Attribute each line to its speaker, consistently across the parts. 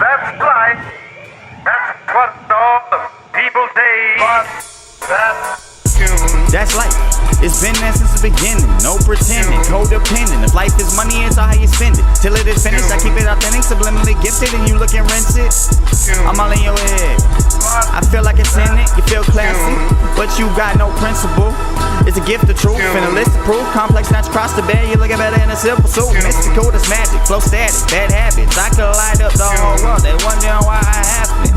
Speaker 1: That's life. That's what all the people say. But that's tune.
Speaker 2: That's life. It's been there since the beginning. No pretending, codependent. If life is money, it's all how you spend it. Till it is finished, I keep it authentic, subliminally gifted, and you look and rinse it. I'm all in your head. I feel like it's in it. You feel classy, but you got no principle. It's a gift of truth and a list of proof. Complex snatch across the bed. You looking better in a simple suit. Mystical, that's magic. Flow static, bad habits. I could light up the whole world. They wondering why I happen.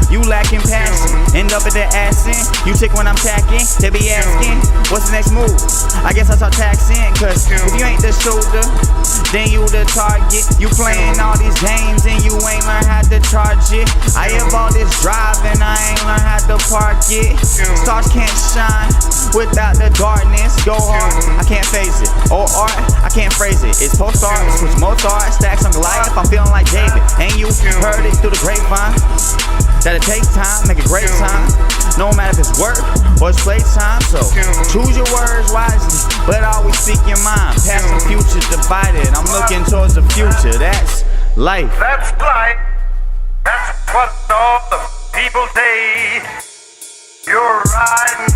Speaker 2: You lacking passion, end up at the ass end. You chick when I'm tacking, they be asking, what's the next move? I guess I start taxing, cause if you ain't the shooter, then you the target. You playing all these games and you ain't learn how to charge it. I have all this drive and I ain't learn how to park it. Stars can't shine without the darkness. Go hard, I can't phase it. Or art, I can't phrase it. It's post-art, switch Mozart, stacks on Goliath. I'm feeling like David, and you heard it through the grapevine. That it takes time, make a great time. No matter if it's work or it's playtime. So choose your words wisely, but always speak your mind. Past and future divided. I'm looking towards the future. That's life.
Speaker 1: That's life. That's what all the people say. You're riding